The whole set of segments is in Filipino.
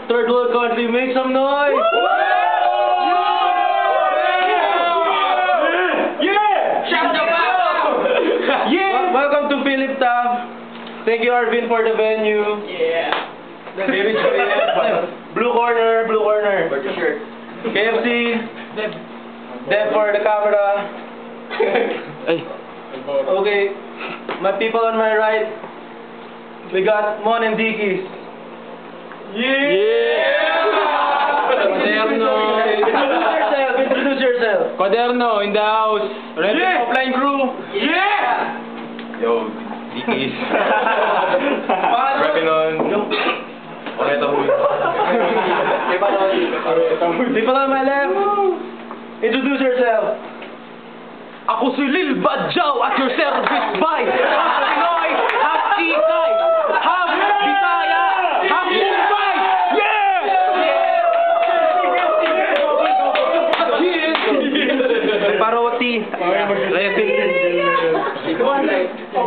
Third world country, make some noise! Welcome to Philip Tam. Thank you, Arvin, for the venue. Yeah. Blue corner, blue corner. For the shirt. KFC. Deb for the camera. Okay, my people on my right, we got Mon and Dickies. Introduce yourself. Quaderno in the house. Ready offline crew. Yo, Dickies. Repinon. Oreto Huy. People on my left, introduce yourself. Ako si Lil Badjaw at your service by half Pinoy, half Tikay, half Bisaya, half Mumbai. Paroti. Revin.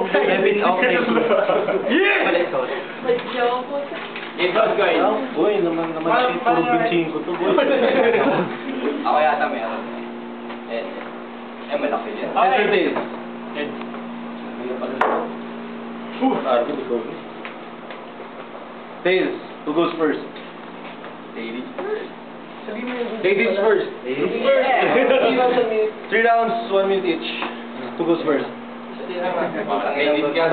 Revin, okay. Uy, naman puro bitching ko to, boy. Ako yata may alam. Malaki yan. Entertain. Tails, who goes first? Ladies first. Ladies first. Yeah. 3 rounds, 1 minute each. Who goes first? Ladies ka.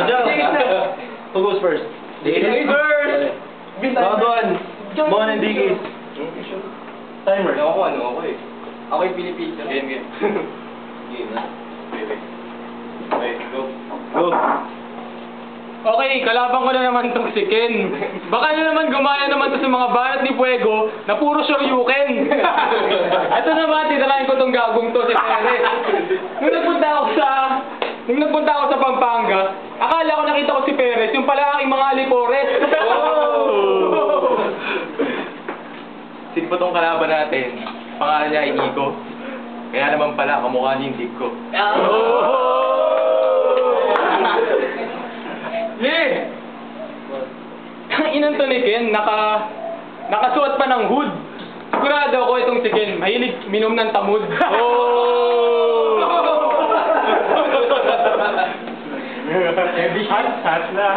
Who goes first? Ladies first. Round 1. Mon and Dickies. Timer. Ako eh. Ako yung Pilipinas. Game. Game na. Okay, go. Go. Okay, kalaban ko na naman tong si Ken. Baka na naman gumaya naman to sa mga banat ni Fuego na puro shoryuken. Ito naman, titirahin ko tong gagong to si Perez. Nung nagpunta ako sa Pampanga, akala ko nakita ko si Perez, yung pala aking mga alipores. Sino po tong kalaban natin? Pangalan niya ay Iko. Kaya naman pala, kamukha niya yung dick ko. Yeah! Ang inang to ni Ken, nakasuot pa ng hood. Sigurado ako itong si Ken, mahilig minom ng tamod.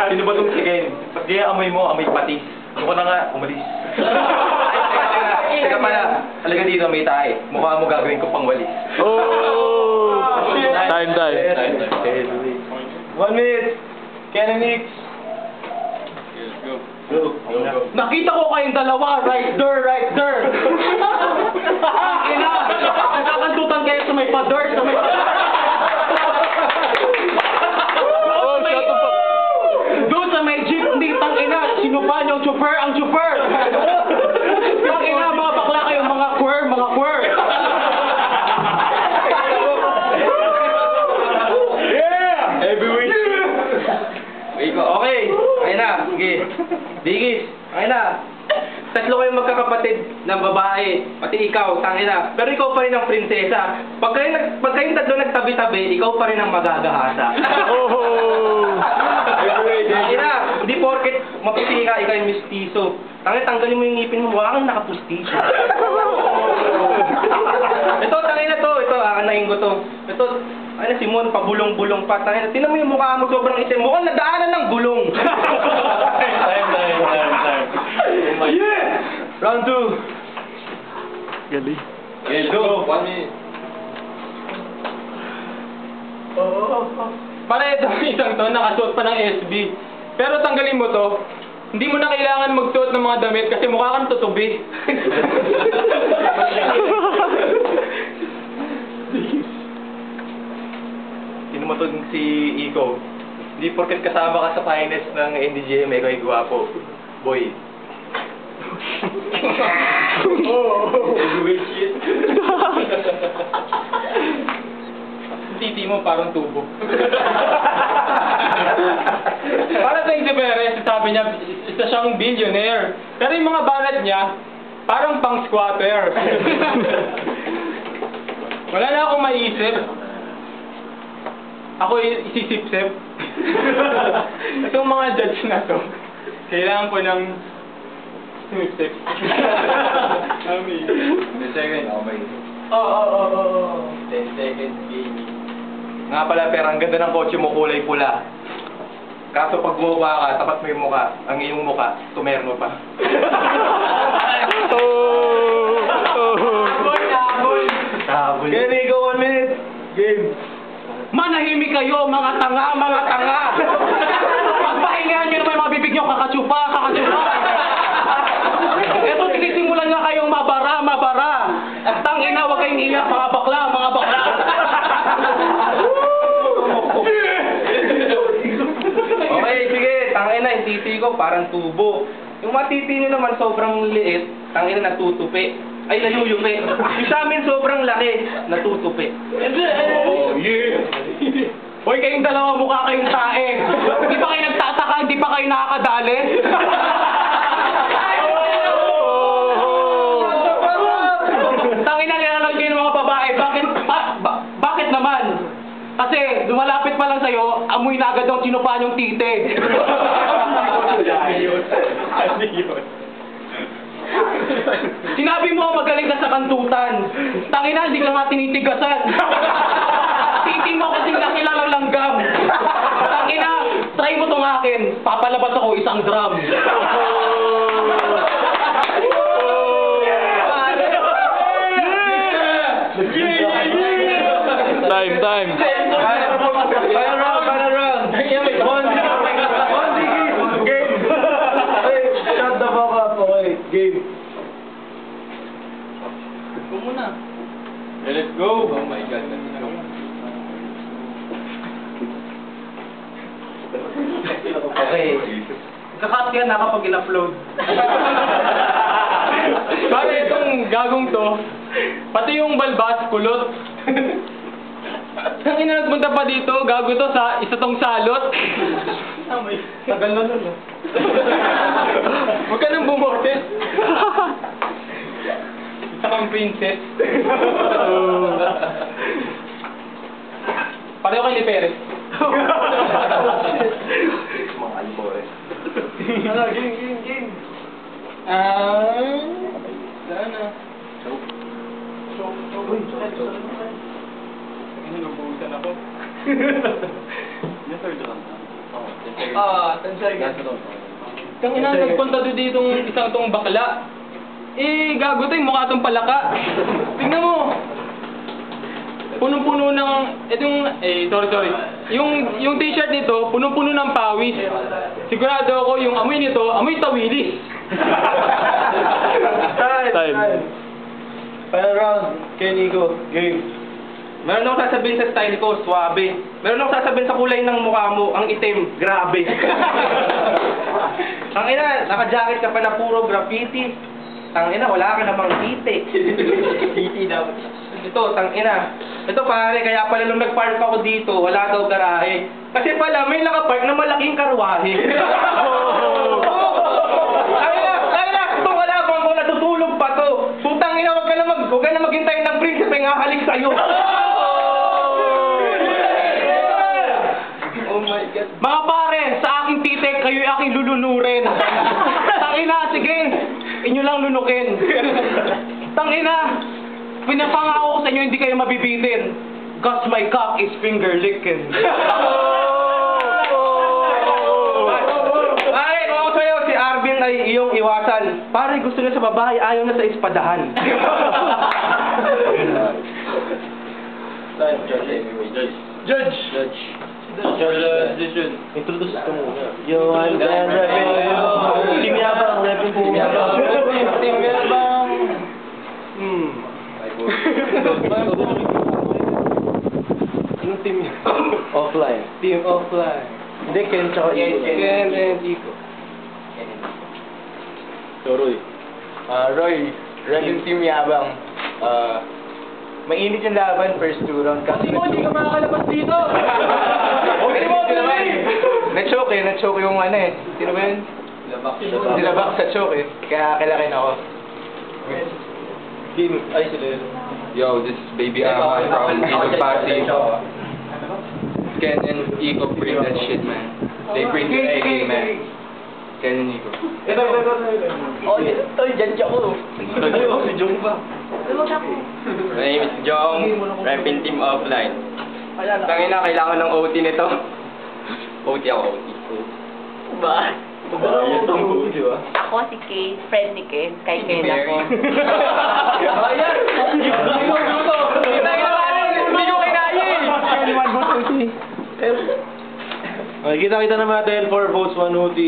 Sino ba tong si Ken? Ba't kaya amoy mo, amoy patis? Ako na nga, umalis. Teka pala, alaga dito may tae. Mukha mo gagawin ko pang walis. Time. 1 minute. Ken and Nix. Go. Nakita ko kayong dalawa, right there. Ina, nakakantutan kayo sa may pader, sa may doon sa may jeepney, tangina, sinupa niyo ang chauffeur. Tangina, mga bakla kayo, mga queer. Heavyweight. Okay, ayun na. Sige. Digis, ayun na. Tatlo kayong magkakapatid ng babae, pati ikaw, tangina. Pero ikaw pa rin ang prinsesa. Pag kayong tatlo nagtabi-tabi, ikaw pa rin ang magagahasa. Tangina, hindi porket maputi ka, ikaw yung mistiso. Tangina, tanggalin mo yung ngipin mo, mukha kang nakapustiso. Ito, tangina to. Ito, aanahin ko to. Ito, ay na si Mon, pabulong-bulong pa. Tangina, tinan mo yung mukha mo, sobrang itim. Mukhang nadaanan ng gulong. Time. Yeah! Round 2. Galing. Let's go. 1 minute. Para itong isang to, nakasuot pa ng SB. Pero tanggalin mo to, hindi mo na kailangan magsuot ng mga damit kasi mukha kang tutubi. Sino mo to si Iko? Hindi porket kasama ka sa finest ng NDGM, ikaw ay gwapo. Boy. Heavyweight shit. Titi mo parang tubo. Para sa si Perez, sabi niya, isa siyang billionaire. Pero yung mga banat niya, parang pang squatter. Wala na akong maiisip. Ako isisip-sip. Itong mga judge na to, kailangan ko ng Mixtape. Ami. 10 seconds. Okay. Oo. 10 seconds game. Nga pala, pero ang ganda ng kotse mo, kulay pula. Kaso pag bumaba ka, tapat mo yung muka. Ang iyong muka, tumerno pa. Habol. Kenny, go 1 minute. Game. Manahimik kayo, mga tanga, mga tanga! Pagpahingahan nyo naman yung mga bibig nyo, kakatsupa! Eto, sinisimulan nga kayong mabara! Tangina, huwag kayong iyak, mga bakla! Okay, sige. Tangina, yung titi ko parang tubo. Yung mga titi nyo naman sobrang liit, tangina natutupi. Ay, nayuyupi. Yung sa amin sobrang laki, natutupi. Oh, yeah! Hoy, kayong dalawa mukha kayong tae! Hindi pa kayo nagtataka, hindi pa kayo nakakadali? Tangina, nilalag kayo ng mga babae. Bakit naman? Kasi lumalapit pa lang sa'yo, amoy na agad ang sinupa niyong tite. Ano yun? Sinabi mo magaling ka sa kantutan. Tangina, hindi ka nga tinitigasan. Titi mo kasing nakilalang langgam. Tangina, try mo tong akin. Papalabas ako isang drum. Time. Final round. Game. Hey, shut the fuck up. Okay, game. Go muna. Let's go! Oh my God, let's go. Okay. Kakat yan na kapag in-upload. Pare itong gagong to, pati yung balbas, kulot. Ang ina nagpunta pa dito, gago to sa isa tong salot. Tagal na nun. Huwag ka nang bumote. Isa kang princess. Pareho kayo ni Perez. Mga albores. Game. Sana. Hinubusan ako. Yung third round. Oo, 10 seconds. 10 seconds. Last round. Kang ina, nagpunta doon ditong isang tong bakla. Gago to yung mukha tong palaka. Tingnan mo. Punong-puno ng, sorry. Yung t-shirt nito, punong-puno ng pawis. Sigurado ako yung amoy nito, amoy tawilis. Time. Final round. Kenny, go. Game. Meron akong sasabihin sa style ko, suabe. Meron akong sasabihin sa kulay ng mukha mo, ang itim, grabe. Ang ina, naka-jacket ka pa na puro graffiti. Ang ina, wala ka namang kite. Titi daw. Ito, tang ina. Ito pare, kaya pala nung nag-park ako dito, wala daw garahe. Kasi pala, may nakapark na malaking karwahe. Kaya, ito wala bang ko, natutulog pa to. Putang ina, huwag ka na maghintay ng prinsipe nga halik sa'yo. Oh my God. Mga pare, sa aking titik, kayo'y aking lulunurin. Tangina, sige, inyo lang lunukin. Tangina, pinapangako ko sa inyo, hindi kayo mabibitin. Cause my cock is finger licking. Pare, kung ako sa'yo, si Arvin ay iyong iwasan. Pare, gusto niya sa babae, ayaw na sa espadahan. Time, Judge. Anyway, Judge. Judge. Decision. Introduce ka muna. Yo, I'm Dan Rappin. Team Yabang, Rappin Team Yabang. Team Yabang. Anong team yun? Offline. Team offline. Hindi, Ken tsaka Iko. Ken and Iko. So, Roy. Roy, Rappin Team Yabang. Mainit yung laban, first 2 round. Kasi Hindi ka makakalabas dito. Okay, na-choke yung ano eh. Sino ba yun? Silabak sa choke eh. Kaya kilakin ako. Ay, sila yun. Yo, this is Baby Ama from Iko Party. Ken and Iko bring that shit, man. They bring the AK, man. Ken and Nico. Ito. Oh, dyan ko. Si Jong ba? My name is Jong, repping team offline. Tangina, kailangan ng OT nito. OT ako, OT. Ba? Ayun ang buo, di ba? Ako si Kate, friend ni Ken, kay Ken ako. Ayan! Hindi ko kinaya Okay, kita naman natin 4 votes, 1 OT.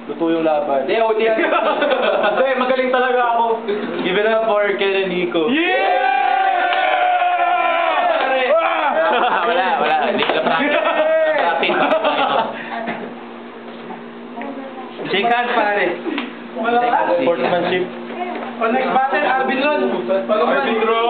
Luto yung laban. Hindi, OT yan. Hindi, magaling talaga ako. Give it up for Ken and Nico. Wala. Hindi ko na practice. Shake hands, pare. Wala. Sportsmanship. Next battle, Arvin Ron. Arvin Ron!